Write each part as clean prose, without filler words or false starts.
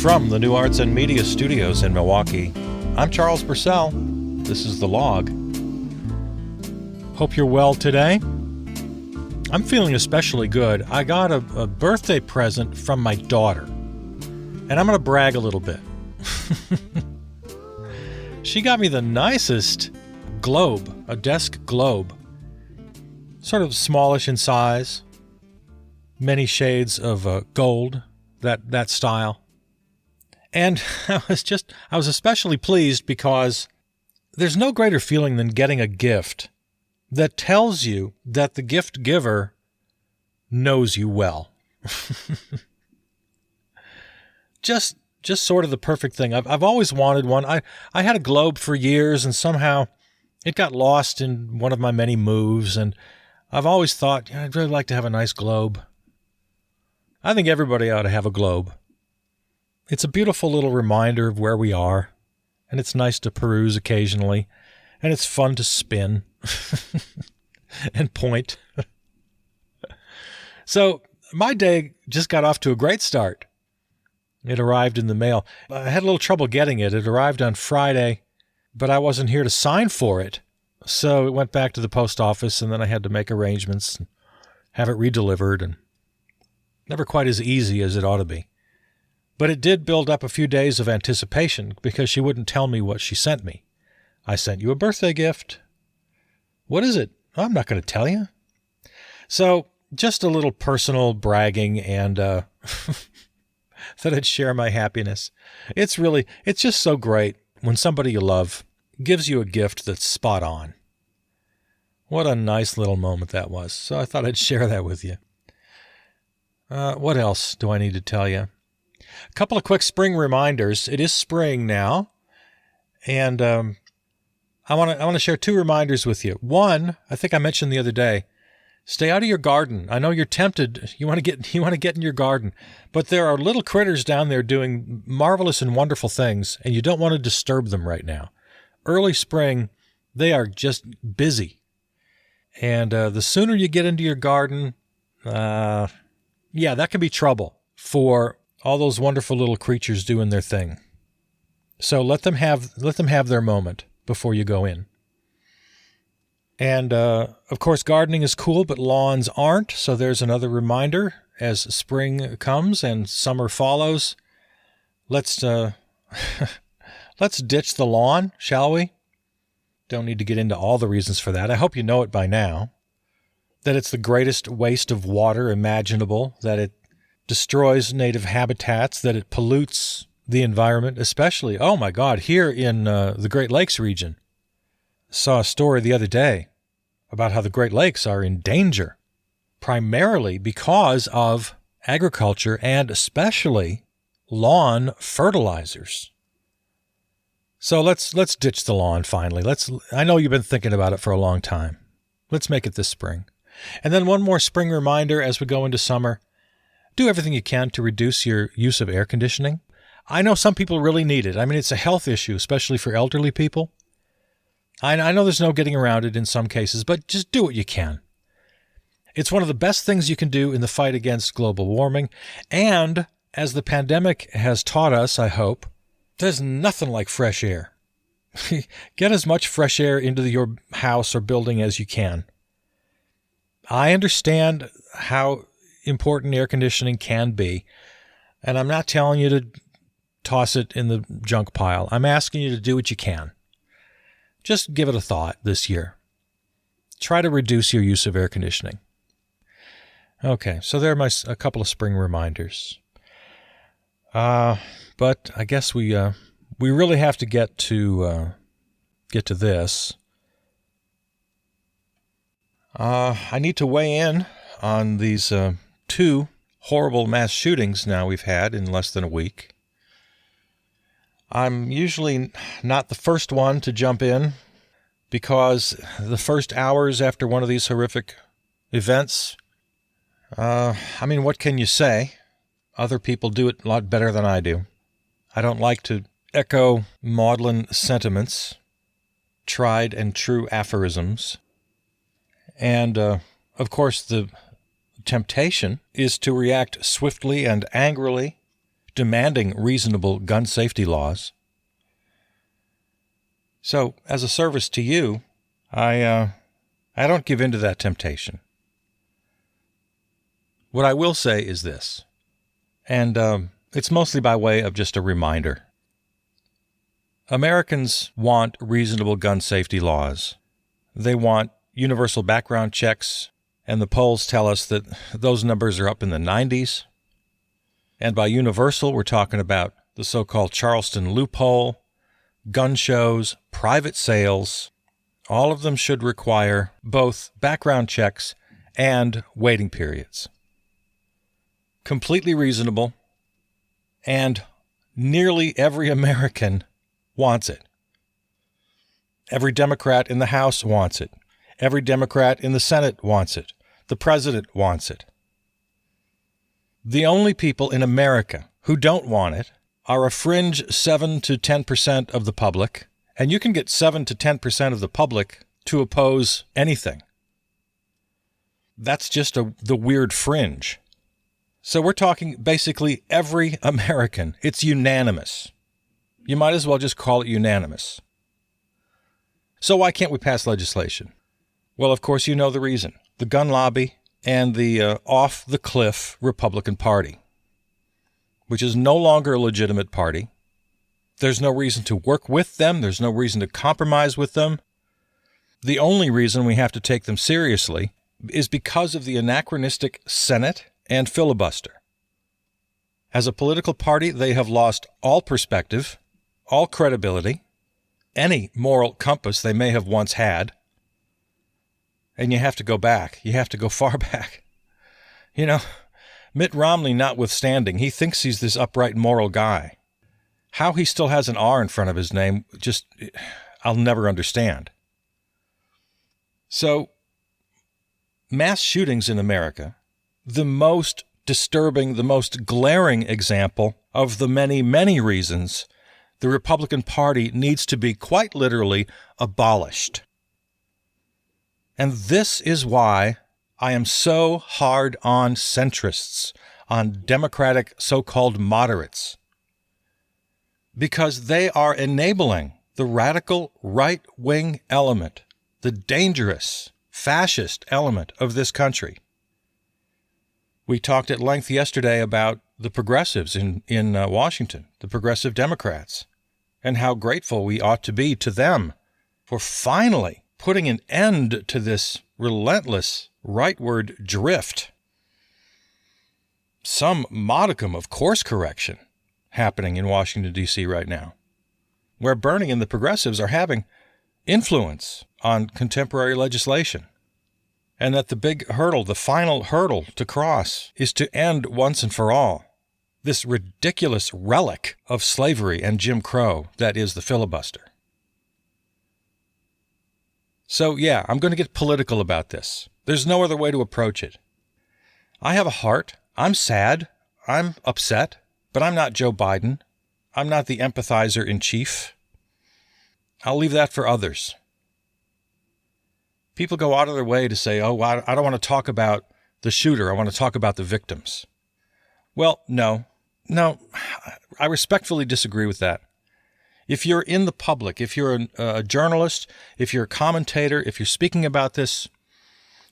From the New Arts and Media Studios in Milwaukee, I'm Charles Purcell. This is The Log. Hope you're well today. I'm feeling especially good. I got a birthday present from my daughter, and I'm going to brag a little bit. She got me the nicest globe, a desk globe, sort of smallish in size, many shades of gold, that style. And I was especially pleased because there's no greater feeling than getting a gift that tells you that the gift giver knows you well. Just sort of the perfect thing. I've always wanted one. I had a globe for years, and somehow it got lost in one of my many moves, and I've always thought, I'd really like to have a nice globe. I think everybody ought to have a globe. It's a beautiful little reminder of where we are, and it's nice to peruse occasionally, and it's fun to spin and point. So my day just got off to a great start. It arrived in the mail. I had a little trouble getting it. It arrived on Friday, but I wasn't here to sign for it, so it went back to the post office, and then I had to make arrangements and have it redelivered, and never quite as easy as it ought to be. But it did build up a few days of anticipation because she wouldn't tell me what she sent me. I sent you a birthday gift. What is it? I'm not going to tell you. So just a little personal bragging and that I'd share my happiness. It's just so great when somebody you love gives you a gift that's spot on. What a nice little moment that was. So I thought I'd share that with you. What else do I need to tell you? A couple of quick spring reminders. It is spring now, and I want to share two reminders with you. One, I think I mentioned the other day, stay out of your garden. I know you're tempted. You want to get in your garden, but there are little critters down there doing marvelous and wonderful things, and you don't want to disturb them right now. Early spring, they are just busy, and the sooner you get into your garden, that can be trouble for all those wonderful little creatures doing their thing. So let them have their moment before you go in. And, of course, gardening is cool, but lawns aren't. So there's another reminder as spring comes and summer follows. Let's ditch the lawn, shall we? Don't need to get into all the reasons for that. I hope you know it by now, that it's the greatest waste of water imaginable, that it destroys native habitats, that it pollutes the environment, especially, oh my God, here in the Great Lakes region. Saw a story the other day about how the Great Lakes are in danger, primarily because of agriculture and especially lawn fertilizers. So let's ditch the lawn finally. I know you've been thinking about it for a long time. Let's make it this spring. And then one more spring reminder as we go into summer. Do everything you can to reduce your use of air conditioning. I know some people really need it. I mean, it's a health issue, especially for elderly people. I know there's no getting around it in some cases, but just do what you can. It's one of the best things you can do in the fight against global warming. And as the pandemic has taught us, I hope, there's nothing like fresh air. Get as much fresh air into your house or building as you can. I understand how important air conditioning can be, and I'm not telling you to toss it in the junk pile. I'm asking you to do what you can. Just give it a thought this year. Try to reduce your use of air conditioning. Okay, so there are a couple of spring reminders. But I guess we really have to get to this. I need to weigh in on these two horrible mass shootings now we've had in less than a week. I'm usually not the first one to jump in because the first hours after one of these horrific events, what can you say? Other people do it a lot better than I do. I don't like to echo maudlin sentiments. tried and true aphorisms. And, of course, the temptation is to react swiftly and angrily, demanding reasonable gun safety laws. So, as a service to you, I don't give in to that temptation. What I will say is this, and it's mostly by way of just a reminder. Americans want reasonable gun safety laws. They want universal background checks, and the polls tell us that those numbers are up in the 90s. And by universal, we're talking about the so-called Charleston loophole, gun shows, private sales. All of them should require both background checks and waiting periods. Completely reasonable, and nearly every American wants it. Every Democrat in the House wants it. Every Democrat in the Senate wants it. The president wants it. The only people in America who don't want it are a fringe 7 to 10% of the public, and you can get 7 to 10% of the public to oppose anything. That's just the weird fringe. So we're talking basically every American. It's unanimous. You might as well just call it unanimous. So why can't we pass legislation? Well, of course, you know the reason. The gun lobby and the off-the-cliff Republican Party, which is no longer a legitimate party. There's no reason to work with them. There's no reason to compromise with them. The only reason we have to take them seriously is because of the anachronistic Senate and filibuster. As a political party, they have lost all perspective, all credibility, any moral compass they may have once had. And you have to go back. You have to go far back. You know, Mitt Romney notwithstanding, he thinks he's this upright moral guy. How he still has an R in front of his name, I'll never understand. So, mass shootings in America, the most disturbing, the most glaring example of the many, many reasons the Republican Party needs to be quite literally abolished. And this is why I am so hard on centrists, on Democratic so-called moderates, because they are enabling the radical right-wing element, the dangerous fascist element of this country. We talked at length yesterday about the progressives in Washington, the progressive Democrats, and how grateful we ought to be to them for finally putting an end to this relentless rightward drift. Some modicum of course correction happening in Washington, D.C. right now, where Bernie and the progressives are having influence on contemporary legislation, and that the big hurdle, the final hurdle to cross, is to end once and for all this ridiculous relic of slavery and Jim Crow that is the filibuster. So, yeah, I'm going to get political about this. There's no other way to approach it. I have a heart. I'm sad. I'm upset. But I'm not Joe Biden. I'm not the empathizer in chief. I'll leave that for others. People go out of their way to say, oh, I don't want to talk about the shooter. I want to talk about the victims. Well, no, I respectfully disagree with that. If you're in the public, if you're a journalist, if you're a commentator, if you're speaking about this,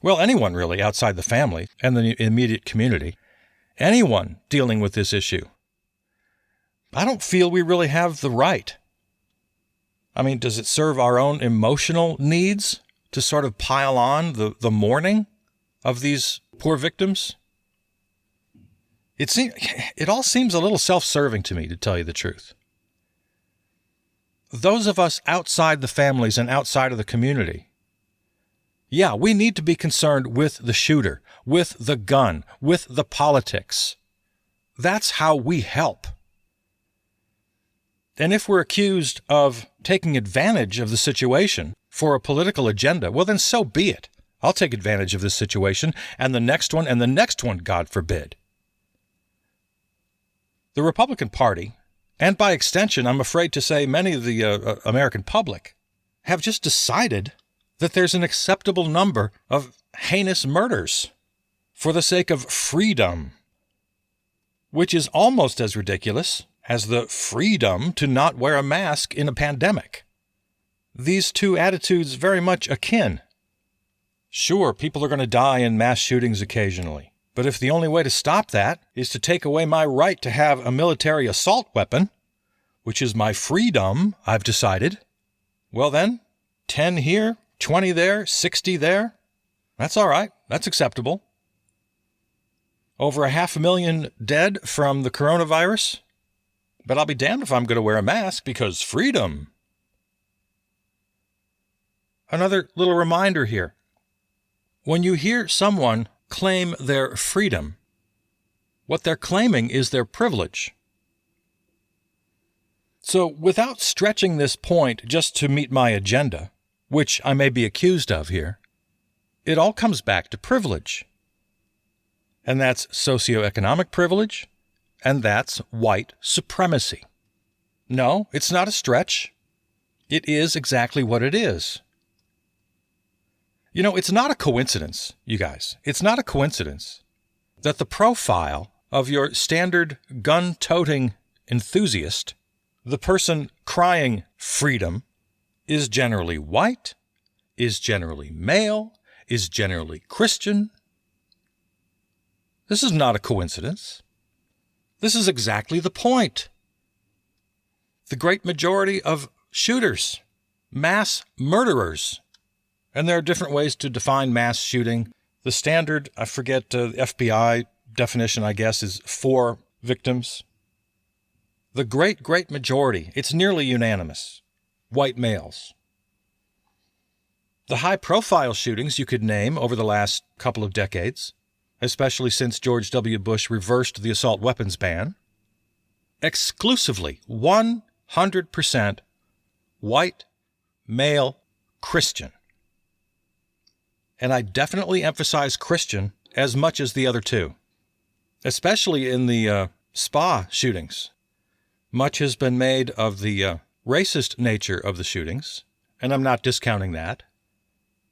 well, anyone really outside the family and the immediate community, anyone dealing with this issue, I don't feel we really have the right. I mean, does it serve our own emotional needs to sort of pile on the mourning of these poor victims? It all seems a little self-serving to me, to tell you the truth. Those of us outside the families and outside of the community, yeah, we need to be concerned with the shooter, with the gun, with the politics. That's how we help. And if we're accused of taking advantage of the situation for a political agenda, well, then so be it. I'll take advantage of this situation and the next one and the next one, God forbid. The Republican Party, and by extension, I'm afraid to say many of the American public, have just decided that there's an acceptable number of heinous murders for the sake of freedom, which is almost as ridiculous as the freedom to not wear a mask in a pandemic. These two attitudes very much akin. Sure, people are going to die in mass shootings occasionally, but if the only way to stop that is to take away my right to have a military assault weapon, which is my freedom, I've decided, well then, 10 here, 20 there, 60 there, that's all right, that's acceptable. Over 500,000 dead from the coronavirus, but I'll be damned if I'm going to wear a mask because freedom. Another little reminder here. When you hear someone claim their freedom, what they're claiming is their privilege. So without stretching this point just to meet my agenda, which I may be accused of here, it all comes back to privilege. And that's socioeconomic privilege, and that's white supremacy. No, it's not a stretch. It is exactly what it is. You know, it's not a coincidence, you guys. It's not a coincidence that the profile of your standard gun-toting enthusiast, the person crying freedom, is generally white, is generally male, is generally Christian. This is not a coincidence. This is exactly the point. The great majority of shooters, mass murderers, and there are different ways to define mass shooting. The standard, I forget, the FBI definition, I guess, is 4 victims. The great majority, it's nearly unanimous, white males. The high-profile shootings you could name over the last couple of decades, especially since George W. Bush reversed the assault weapons ban, exclusively 100% white, male, Christian. And I definitely emphasize Christian as much as the other two, especially in the spa shootings. Much has been made of the racist nature of the shootings, and I'm not discounting that.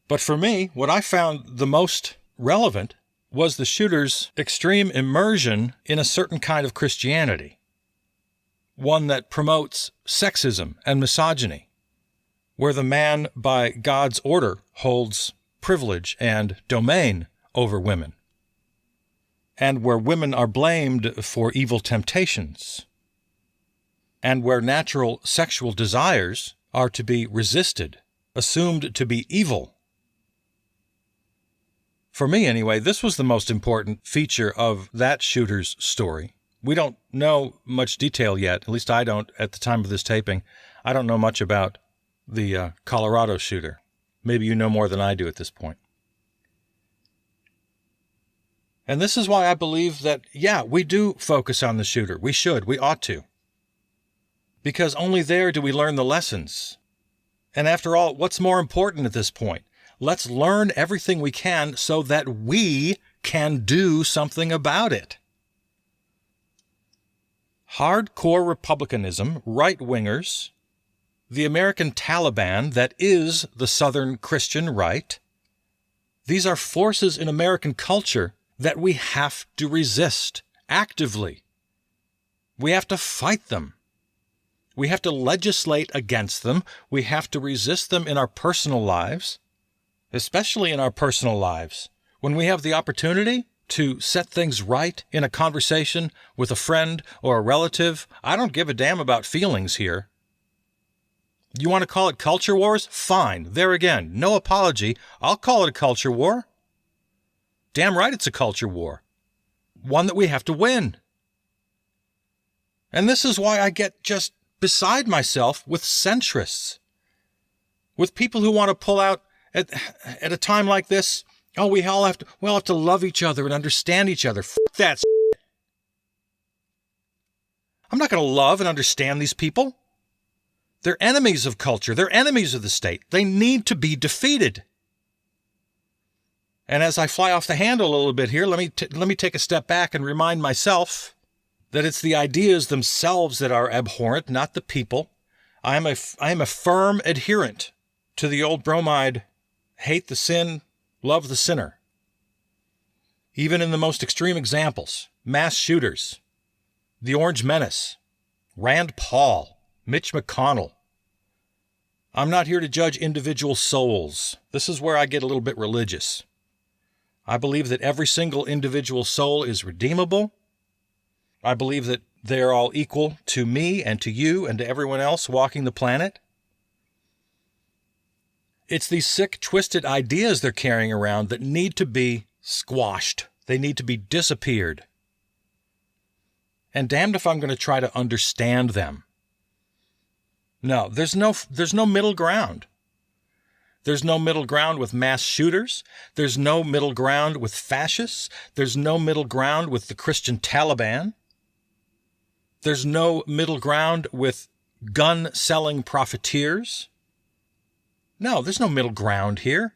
But for me, what I found the most relevant was the shooter's extreme immersion in a certain kind of Christianity, one that promotes sexism and misogyny, where the man by God's order holds privilege and domain over women, and where women are blamed for evil temptations, and where natural sexual desires are to be resisted, assumed to be evil. For me, anyway, this was the most important feature of that shooter's story. We don't know much detail yet, at least I don't at the time of this taping. I don't know much about the Colorado shooter. Maybe you know more than I do at this point. And this is why I believe that, yeah, we do focus on the shooter. We should. We ought to. Because only there do we learn the lessons. And after all, what's more important at this point? Let's learn everything we can so that we can do something about it. Hardcore republicanism, right-wingers, the American Taliban that is the Southern Christian right, these are forces in American culture that we have to resist actively. We have to fight them. We have to legislate against them. We have to resist them in our personal lives, especially in our personal lives. When we have the opportunity to set things right in a conversation with a friend or a relative, I don't give a damn about feelings here. You want to call it culture wars? Fine. There again, no apology. I'll call it a culture war. Damn right it's a culture war. One that we have to win. And this is why I get just beside myself with centrists, with people who want to pull out at a time like this, oh, we all have to love each other and understand each other. F*** that shit. I'm not going to love and understand these people. They're enemies of culture. They're enemies of the state. They need to be defeated. And as I fly off the handle a little bit here, let me take a step back and remind myself that it's the ideas themselves that are abhorrent, not the people. I am a firm adherent to the old bromide, hate the sin, love the sinner. Even in the most extreme examples, mass shooters, the Orange Menace, Rand Paul, Mitch McConnell. I'm not here to judge individual souls. This is where I get a little bit religious. I believe that every single individual soul is redeemable. I believe that they're all equal to me and to you and to everyone else walking the planet. It's these sick, twisted ideas they're carrying around that need to be squashed. They need to be disappeared. And damned if I'm going to try to understand them. No, there's no middle ground. There's no middle ground with mass shooters. There's no middle ground with fascists. There's no middle ground with the Christian Taliban. There's no middle ground with gun-selling profiteers. No, there's no middle ground here.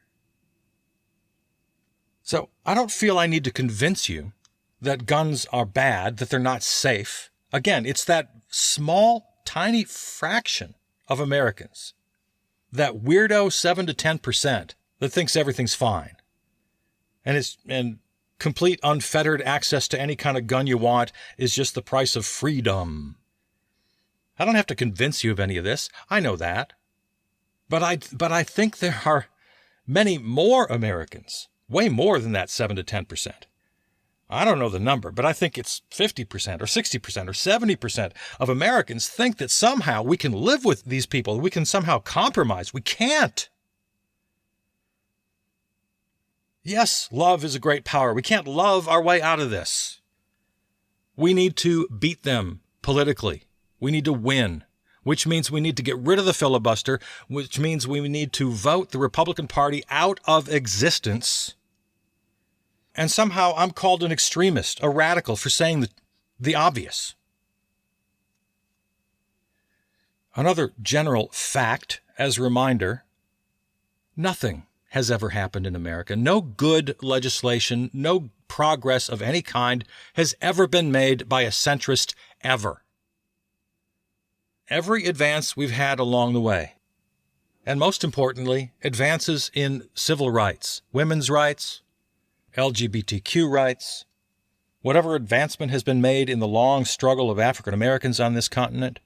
So I don't feel I need to convince you that guns are bad, that they're not safe. Again, it's that small, tiny fraction of Americans, that weirdo 7 to 10% that thinks everything's fine. And complete unfettered access to any kind of gun you want is just the price of freedom. I don't have to convince you of any of this. I know that. But I think there are many more Americans, way more than that 7 to 10%. I don't know the number, but I think it's 50% or 60% or 70% of Americans think that somehow we can live with these people. We can somehow compromise. We can't. Yes, love is a great power. We can't love our way out of this. We need to beat them politically. We need to win, which means we need to get rid of the filibuster, which means we need to vote the Republican Party out of existence. And somehow I'm called an extremist, a radical, for saying the obvious. Another general fact, as a reminder, nothing has ever happened in America. No good legislation, no progress of any kind has ever been made by a centrist ever. Every advance we've had along the way, and most importantly, advances in civil rights, women's rights, LGBTQ rights, whatever advancement has been made in the long struggle of African Americans on this continent.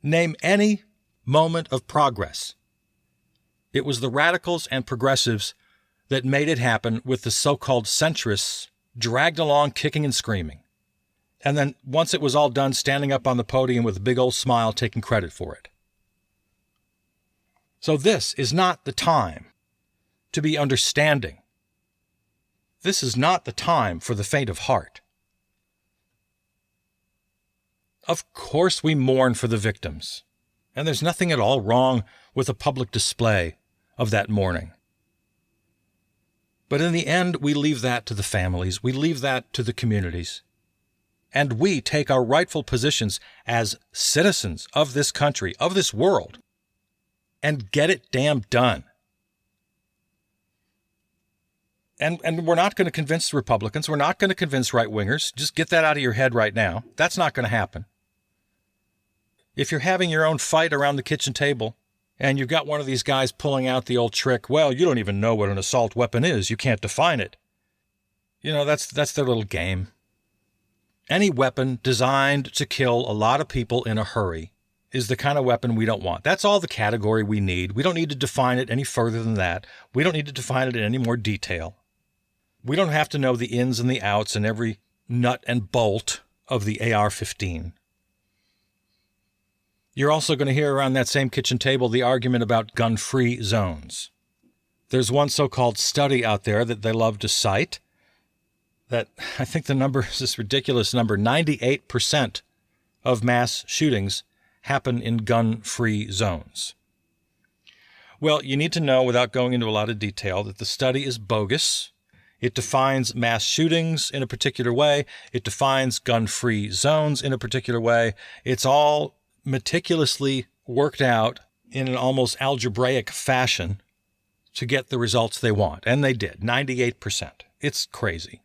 Name any moment of progress. It was the radicals and progressives that made it happen, with the so-called centrists dragged along kicking and screaming. And then once it was all done, standing up on the podium with a big old smile, taking credit for it. So this is not the time to be understanding. This is not the time for the faint of heart. Of course we mourn for the victims, and there's nothing at all wrong with a public display of that mourning. But in the end, we leave that to the families. We leave that to the communities. And we take our rightful positions as citizens of this country, of this world, and get it damn done. And we're not going to convince the Republicans. We're not going to convince right-wingers. Just get that out of your head right now. That's not going to happen. If you're having your own fight around the kitchen table and you've got one of these guys pulling out the old trick, well, you don't even know what an assault weapon is. You can't define it. You know, that's their little game. Any weapon designed to kill a lot of people in a hurry is the kind of weapon we don't want. That's all the category we need. We don't need to define it any further than that. We don't need to define it in any more detail. We don't have to know the ins and the outs and every nut and bolt of the AR-15. You're also going to hear around that same kitchen table the argument about gun-free zones. There's one so-called study out there that they love to cite that I think the number is this ridiculous number. 98% of mass shootings happen in gun-free zones. Well, you need to know, without going into a lot of detail, that the study is bogus. It defines mass shootings in a particular way. It defines gun-free zones in a particular way. It's all meticulously worked out in an almost algebraic fashion to get the results they want. And they did, 98%. It's crazy.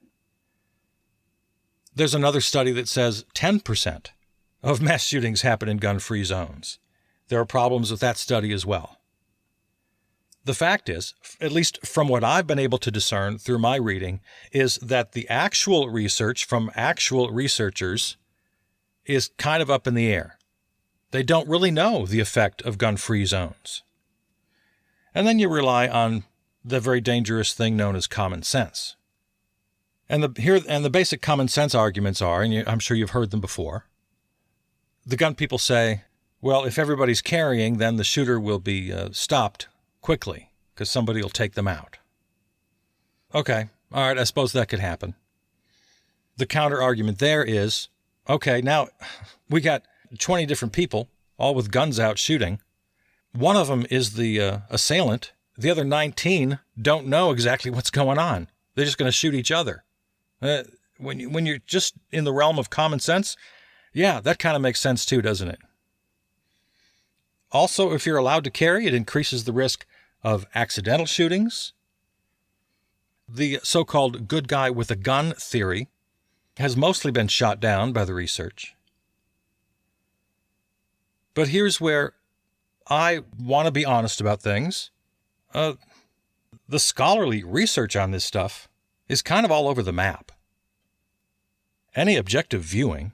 There's another study that says 10% of mass shootings happen in gun-free zones. There are problems with that study as well. The fact is, at least from what I've been able to discern through my reading, is that the actual research from actual researchers is kind of up in the air. They don't really know the effect of gun-free zones. And then you rely on the very dangerous thing known as common sense. And the basic common sense arguments are, and I'm sure you've heard them before, the gun people say, well, if everybody's carrying, then the shooter will be stopped quickly because somebody will take them out. Okay, all right, I suppose that could happen. The counter argument there is, okay, now we got 20 different people, all with guns out shooting. One of them is the assailant. The other 19 don't know exactly what's going on. They're just going to shoot each other. When you're just in the realm of common sense, yeah, that kind of makes sense too, doesn't it? Also, if you're allowed to carry, it increases the risk of accidental shootings. The so-called good guy with a gun theory has mostly been shot down by the research. But here's where I want to be honest about things. The scholarly research on this stuff is kind of all over the map. Any objective viewing,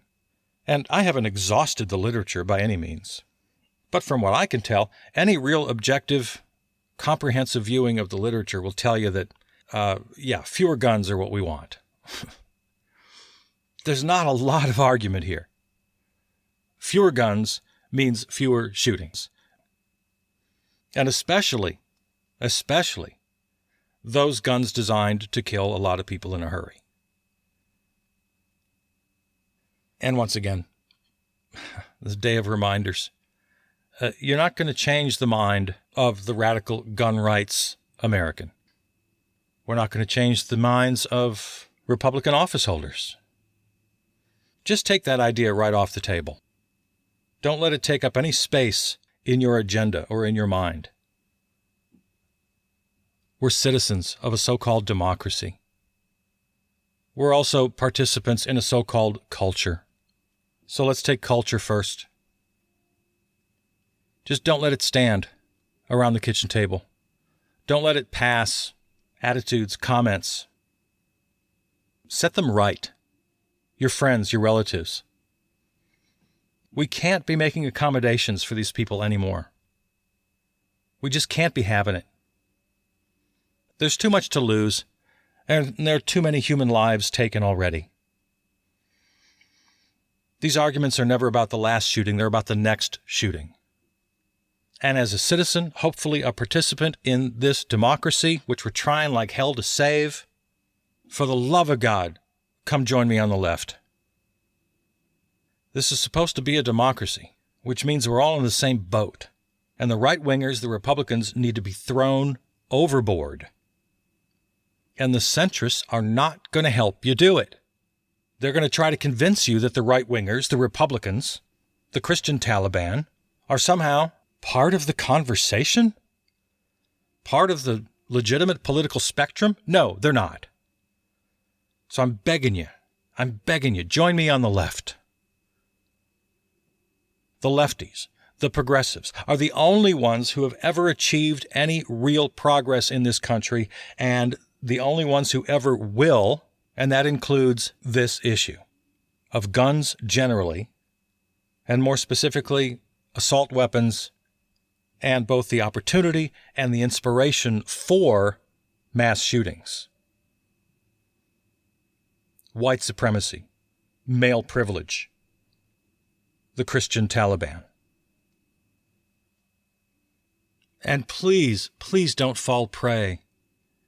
and I haven't exhausted the literature by any means, but from what I can tell, any real objective, comprehensive viewing of the literature will tell you that, fewer guns are what we want. There's not a lot of argument here. Fewer guns means fewer shootings. And especially those guns designed to kill a lot of people in a hurry. And once again, this day of reminders. You're not going to change the mind of the radical gun rights American. We're not going to change the minds of Republican office holders. Just take that idea right off the table. Don't let it take up any space in your agenda or in your mind. We're citizens of a so-called democracy. We're also participants in a so-called culture. So let's take culture first. Just don't let it stand around the kitchen table. Don't let it pass attitudes, comments. Set them right. Your friends, your relatives. We can't be making accommodations for these people anymore. We just can't be having it. There's too much to lose, and there are too many human lives taken already. These arguments are never about the last shooting, they're about the next shooting. And as a citizen, hopefully a participant in this democracy, which we're trying like hell to save, for the love of God, come join me on the left. This is supposed to be a democracy, which means we're all in the same boat. And the right-wingers, the Republicans, need to be thrown overboard. And the centrists are not going to help you do it. They're going to try to convince you that the right-wingers, the Republicans, the Christian Taliban, are somehow part of the conversation? Part of the legitimate political spectrum? No, they're not. So I'm begging you, join me on the left. The lefties, the progressives, are the only ones who have ever achieved any real progress in this country, and the only ones who ever will, and that includes this issue of guns generally, and more specifically, assault weapons, and both the opportunity and the inspiration for mass shootings. White supremacy, male privilege, the Christian Taliban. And please don't fall prey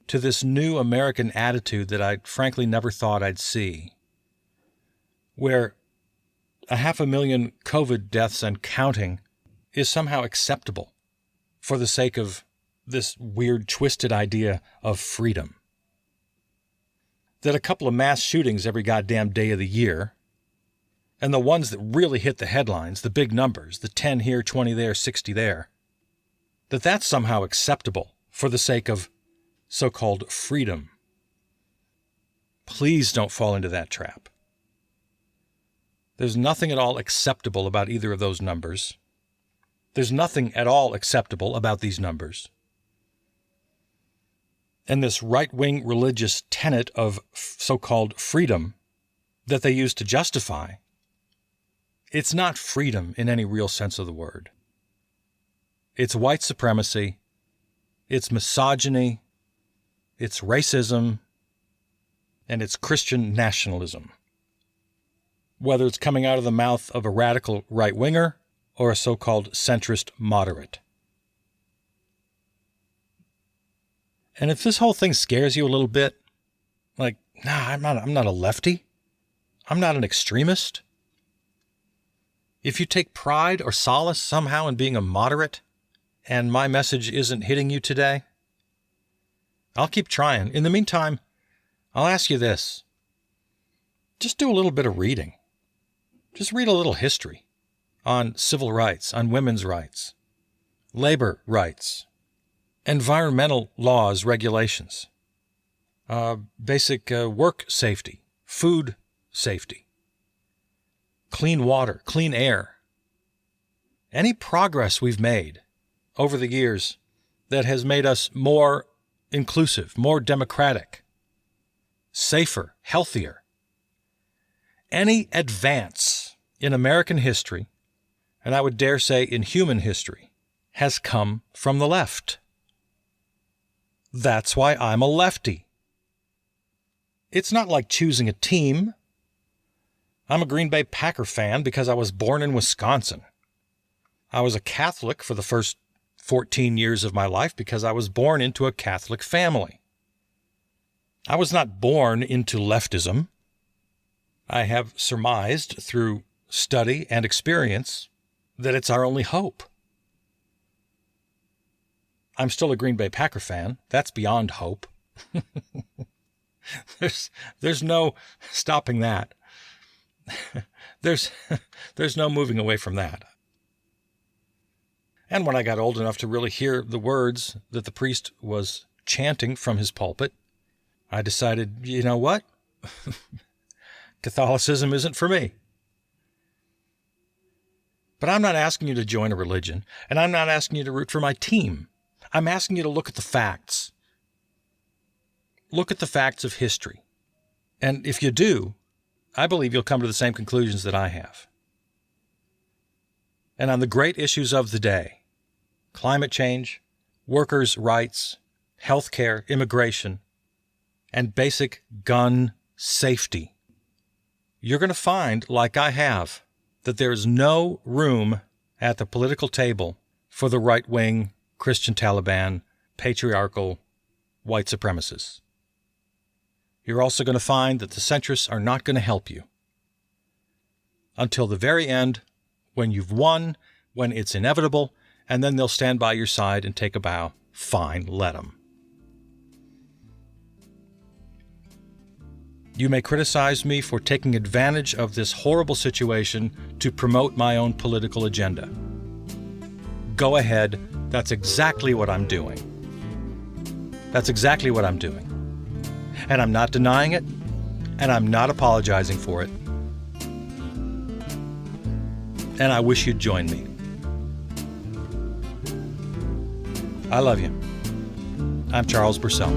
to this new American attitude that I frankly never thought I'd see, where 500,000 COVID deaths and counting is somehow acceptable for the sake of this weird, twisted idea of freedom. That a couple of mass shootings every goddamn day of the year, and the ones that really hit the headlines, the big numbers, the 10 here, 20 there, 60 there, that's somehow acceptable for the sake of so-called freedom. Please don't fall into that trap. There's nothing at all acceptable about either of those numbers. There's nothing at all acceptable about these numbers. and this right-wing religious tenet of so-called freedom that they use to justify, it's not freedom in any real sense of the word. It's white supremacy, it's misogyny, it's racism, and it's Christian nationalism. Whether it's coming out of the mouth of a radical right-winger or a so-called centrist moderate. And if this whole thing scares you a little bit, like, nah, I'm not a lefty. I'm not an extremist. If you take pride or solace somehow in being a moderate, and my message isn't hitting you today, I'll keep trying. In the meantime, I'll ask you this. Just do a little bit of reading. Just read a little history on civil rights, on women's rights, labor rights, environmental laws, regulations, basic work safety, food safety, clean water, clean air. Any progress we've made over the years that has made us more inclusive, more democratic, safer, healthier. Any advance in American history, and I would dare say in human history, has come from the left. That's why I'm a lefty. It's not like choosing a team. I'm a Green Bay Packer fan because I was born in Wisconsin. I was a Catholic for the first 14 years of my life because I was born into a Catholic family. I was not born into leftism. I have surmised through study and experience that it's our only hope. I'm still a Green Bay Packer fan. That's beyond hope. There's no stopping that. There's no moving away from that. And when I got old enough to really hear the words that the priest was chanting from his pulpit, I decided, you know what? Catholicism isn't for me. But I'm not asking you to join a religion, and I'm not asking you to root for my team. I'm asking you to look at the facts. Look at the facts of history. And if you do, I believe you'll come to the same conclusions that I have. And on the great issues of the day, climate change, workers' rights, healthcare, immigration, and basic gun safety, you're going to find, like I have, that there is no room at the political table for the right-wing Christian Taliban, patriarchal, white supremacists. You're also going to find that the centrists are not going to help you. Until the very end, when you've won, when it's inevitable, and then they'll stand by your side and take a bow. Fine, let them. You may criticize me for taking advantage of this horrible situation to promote my own political agenda. Go ahead. That's exactly what I'm doing. That's exactly what I'm doing. And I'm not denying it, and I'm not apologizing for it. And I wish you'd join me. I love you. I'm Charles Purcell.